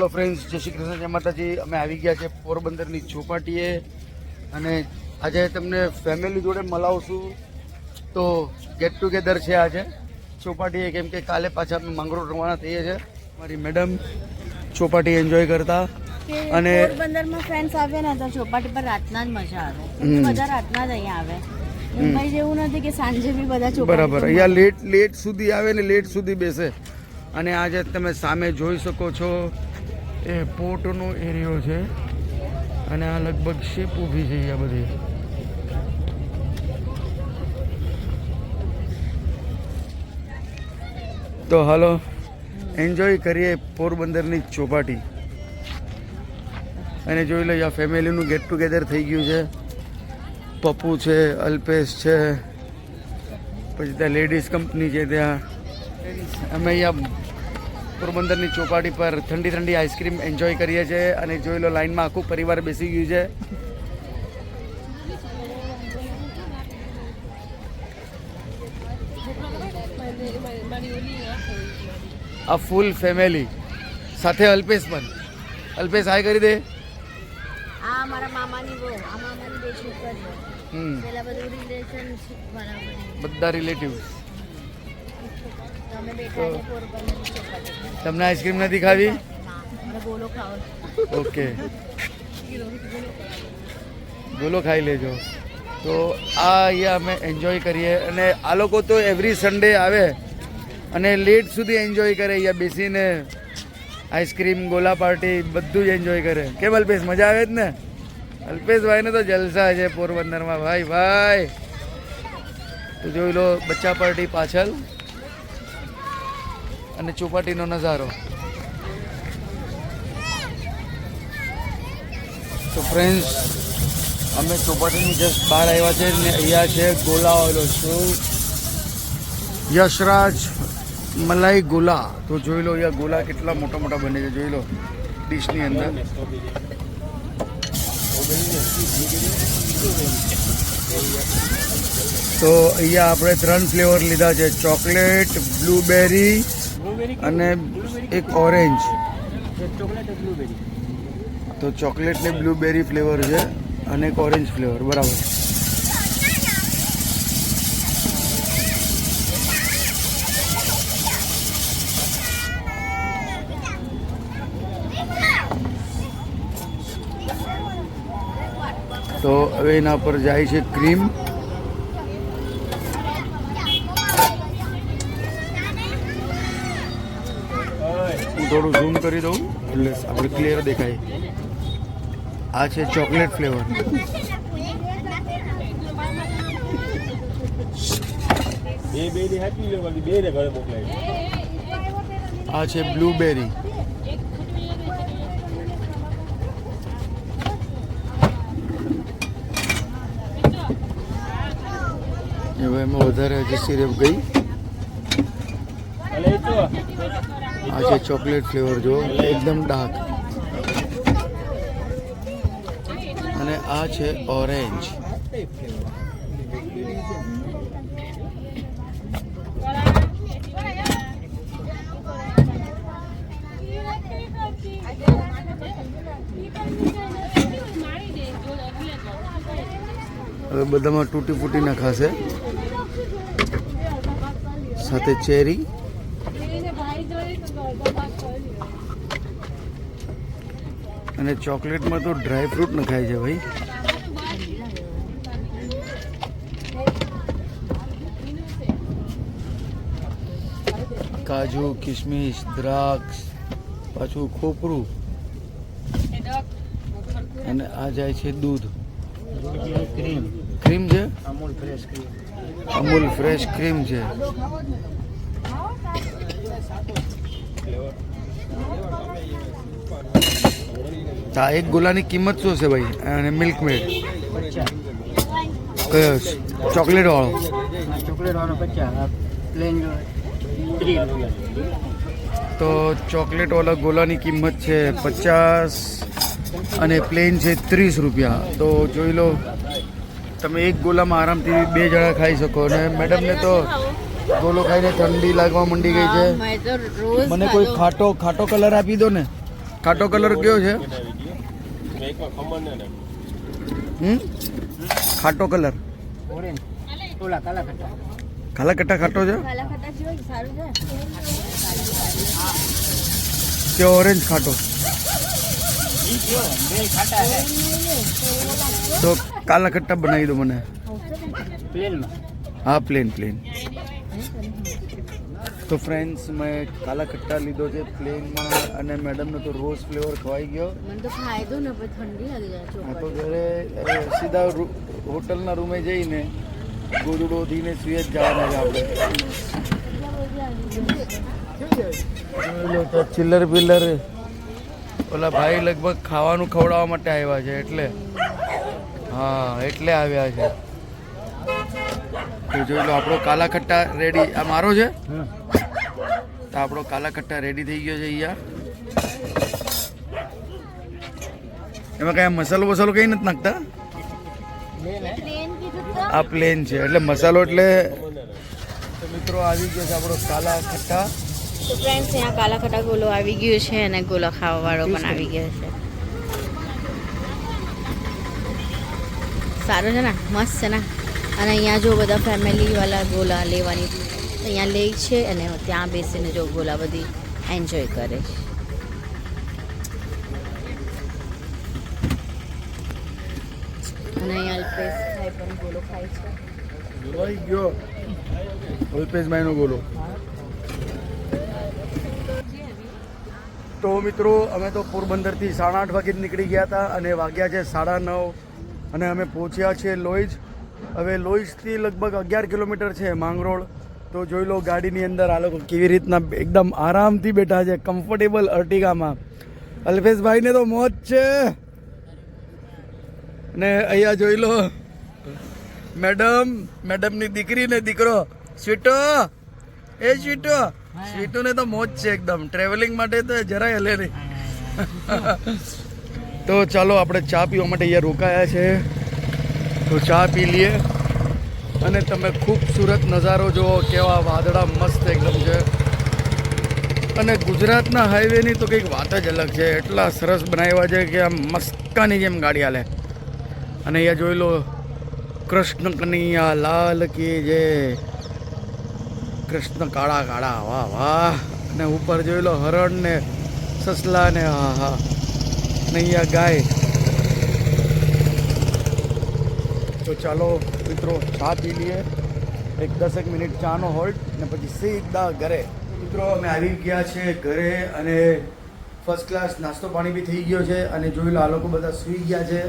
Hello friends, જય શ્રી કૃષ્ણ, જય માતાજી. અમે આવી ગયા છે પોરબંદરની ચોપાટીએ અને આજે તમને ફેમિલી જોડે મળાવશું. તો ગેટ ટુગેધર છે આજે ચોપાટીએ, કેમ કે કાલે પાછા અમે માંગરોળ રવાના થઈએ છીએ. મારી મેડમ ચોપાટી એન્જોય કરતા અને પોરબંદરમાં ફ્રેન્ડ્સ આવે ને તો ચોપાટી પર રાતના જ મજા આવે. બધા રાતના જ અહીંયા આવે. મુંબઈ જેવું નથી કે સાંજે બી બધા ચોપાટી. બરાબર, અહીંયા લેટ સુધી આવે ને લેટ સુધી બેસે. અને આજે તમે સામે જોઈ શકો છો એ પોર્ટનો એરિયો છે અને આ લગભગ શેપ ઊભી છે અહીંયા બધી. તો હાલો એન્જોય કરીએ પોરબંદરની ચોપાટી અને જોઈ લો આ ફેમિલીનું ગેટ ટુગેધર થઈ ગયું છે. પપ્પુ છે, અલ્પેશ છે, પછી ત્યાં લેડીઝ કંપની છે. ત્યાં અમે અહીંયા પોરબંદરની ચોપાટી પર ઠંડી ઠંડી આઈસ્ક્રીમ એન્જોય કરીએ છીએ અને જોઈ લો લાઈનમાં આખું પરિવાર બેસી ગયું છે. આ ફૂલ ફેમિલી સાથે અલ્પેશ પણ. અલ્પેશ હાય કરી દે. આ મારા મામાની બહુ, આ મામાની બે છોકરીઓ. પેલા બધું રિલેશનશિપ વાળા બધા રિલેટિવ્સ. તમે બેઠા છે પોરબંદરની ચોપાટી. તમને આઈસ્ક્રીમ નથી ખાવી? મને ગોલો ખાવો. ઓકે, ગોલો ખાઈ લેજો. તો આ અહીંયા અમે એન્જોય કરીએ અને આ લોકો તો એવરી સન્ડે આવે અને લેટ સુધી એન્જોય કરે. અહીંયા બેસીને આઈસ્ક્રીમ, ગોલા પાર્ટી બધું જ એન્જોય કરે. કેમ અલ્પેશ, મજા આવે જ ને? અલ્પેશભાઈને તો જલસા છે પોરબંદરમાં ભાઈ. તો જોઈ લો બચ્ચા પાર્ટી પાછળ અને ચોપાટીનો નજારો. તો ફ્રેન્ડ્સ, અમે ચોપાટીની જસ્ટ બહાર આવ્યા છે ને અહીંયા છે ગોલા ઓઇલો શું યશરાજ મલાઈ ગોલા. તો જોઈ લો અહીંયા ગોલા કેટલા મોટા મોટા બને છે, જોઈ લો ડીશની અંદર. તો અહીંયા આપણે 3 ફ્લેવર લીધા છે, ચોકલેટ, બ્લુબેરી અને એક ઓરેન્જ. તો ચોકલેટ ને બ્લુબેરી ફ્લેવર છે અને એક ઓરેન્જ ફ્લેવર. બરાબર. તો હવે એના પર જાય છે ક્રીમ. હું થોડું ઝૂમ કરી દઉં એટલે આપણે ક્લિયર દેખાય. આ છે ચોકલેટ ફ્લેવર. આ છે બ્લુબેરી. હવે એમાં વધારે હજી સિરપ ગઈ. આ છે ચોકલેટ ફ્લેવર, જો એકદમ ડાર્ક. અને આ છે ઓરેન્જ. હવે બધામાં તૂટી ફૂટી નખાશે. સાથે ચેરી અને ચોકલેટમાં તો ડ્રાય ફ્રૂટ નખાય છે ભાઈ. કાજુ, કિશમિશ, દ્રાક્ષ, પાછું ખોપરું અને આ જાય છે દૂધ. ક્રીમ છે, અમૂલ ફ્રેશ ક્રીમ છે. આ એક ગોલાની કિંમત શું છે ભાઈ? અને મિલ્ક મેડ કયો છે? ચોકલેટ વાળો? તો ચોકલેટ વાળા ગોલાની કિંમત છે 50 અને પ્લેન છે 30 રૂપિયા. તો જોઈ લો, તમે એક ગોલામાં આરામથી 2 જણા ખાઈ શકો. અને મેડમને તો ગોલો ખાઈને ઠંડી લાગવા માંડી ગઈ છે. મને કોઈ ખાટો કલર આપી દો ને. ખાટો કલર કયો છે? ખાટો કલર ઓરેન્જ ઓલા કાલા ખટ્ટા કાલા કટ્ટા ખાટો છે કાલા ખટા જેવો સારું છે કે ઓરેન્જ ખાટો? બે ખાટા હે તો કાલા ખટ્ટા બનાવી દો મને. પ્લેનમાં હા પ્લેન પ્લેન. તો ફ્રેન્ડ્સ મેં કાલા ખટ્ટા લીધો છે પ્લેનમાં અને મેડમનો તો રોઝ ફ્લેવર ખવાઈ ગયો. મને તો ફાયદો ને પછી ઠંડી લાગી જાય હા તો ચોપાટી. ઘરે સીધા હોટલના રૂમે જઈને ગોદડો ધીને સુઈ જ જવાના છે આપણે. તો ચિલ્લર બિલ્લર ઓલા ભાઈ લગભગ ખાવાનું ખવડાવવા માટે આવ્યા છે એટલે હા એટલે આવ્યા છે. તો જોઈ લો આપણો કાલા ખટ્ટા રેડી. આ મારો છે તો આપણો કાલા ખટ્ટા રેડી થઈ ગયો છે અહીંયા. એમાં કઈ મસાલો બસાલો કઈ નથી નાખતા? પ્લેન કીધું તો આ પ્લેન છે એટલે મસાલો એટલે. તો મિત્રો આવી ગયો છે આપણો કાલા ખટ્ટા. તો ફ્રેન્ડ્સ અહીંયા કાલા ખટા ગોલો આવી ગયો છે અને ગોલા ખાવા વાળો પણ આવી ગયો છે. સારું છે ને, મસ્ત છે ને. અને અહીંયા જો બધા ફેમિલી વાળા ગોલા લેવાની અહીંયા લે છે અને ત્યાં બેસીને જો ગોલા બધી એન્જોય કરે છે. અને અહીંયા અલ્પેશ ભાઈ પણ ગોલો ખાય છે. જોઈ ગયો અલ્પેશભાઈનો ગોલો. તો મિત્રો અમે તો પોરબંદરથી 8:30 વાગે જ નીકળી ગયા હતા અને વાગ્યા છે 9:30 અને અમે પહોંચ્યા છીએ લોઈજ. હવે લોઈજથી લગભગ 11 કિલોમીટર છે માંગરોળ. તો જોઈ લો ગાડીની અંદર આ લોકો કેવી રીતના એકદમ આરામથી બેઠા છે કમ્ફર્ટેબલ અર્ટિગામાં. અલ્પેશભાઈને તો મોજ છે. ને અહીંયા જોઈ લો મેડમની દીકરી ને દીકરો સ્વીટો. એ સ્વીટો સ્વીટુને તો મોજ છે એકદમ. ટ્રાવેલિંગ માટે તો જરાય હલે નહીં. તો ચાલો આપણે ચા પીવા માટે અહીંયા રોકાયા છે તો ચા પી લઈએ. અને તમે ખૂબસૂરત નજારો જુઓ, કેવા વાદળા મસ્ત એકદમ છે. અને ગુજરાતના હાઈવેની તો કંઈક વાત જ અલગ છે. એટલા સરસ બનાવ્યા છે કે આમ મસ્કાની જેમ ગાડી હાલે. અને અહીંયા જોઈ લો કૃષ્ણ કનૈયા લાલ કી જય. કૃષ્ણ કાળા કાળા વાહ વાહ. અને ઉપર જોઈ લો હરણ ને સસલા ને હા હા. ને અહીંયા ગાય. તો ચાલો મિત્રો ચા પી લઈએ. 10 મિનિટ ચાનો હોલ્ટ ને પછી સીધા ઘરે. મિત્રો અમે આવી ગયા છે ઘરે અને ફર્સ્ટ ક્લાસ નાસ્તો પાણી બી થઈ ગયો છે. અને જોઈ લો આ લોકો બધા સૂઈ ગયા છે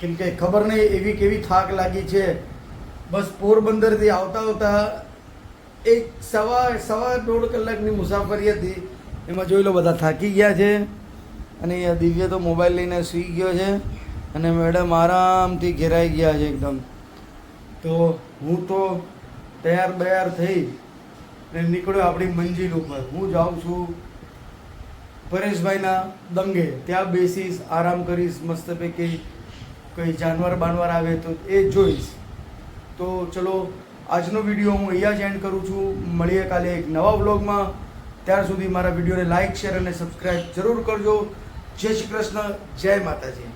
કેમ કે ખબર નહીં એવી કેવી થાક લાગી છે. બસ પોરબંદરથી આવતા આવતા એક સવા દોઢ કલાકની મુસાફરી હતી. એમાં જોઈ લો બધા થાકી ગયા છે. અને અહીંયા દિવ્ય તો મોબાઈલ લઈને સૂઈ ગયો છે અને મેડમ આરામથી ઘેરાઈ ગયા છે એકદમ. તો હું તો તૈયાર થઈ ને નીકળ્યો આપણી મંજિલ ઉપર. હું જાઉં છું પરેશભાઈના દંગે. ત્યાં બેસીશ, આરામ કરીશ મસ્ત પૈકી. કંઈ જાનવર બાનવર આવે તો એ જોઈશ. તો ચલો આજનો વિડીયો હું અહીંયા જ એન્ડ કરું છું. મળીએ કાલે એક નવા વ્લોગમાં. ત્યાર સુધી મારા વિડીયોને લાઇક શેર અને સબસ્ક્રાઈબ જરૂર કરજો. જય શ્રી કૃષ્ણ, જય માતાજી.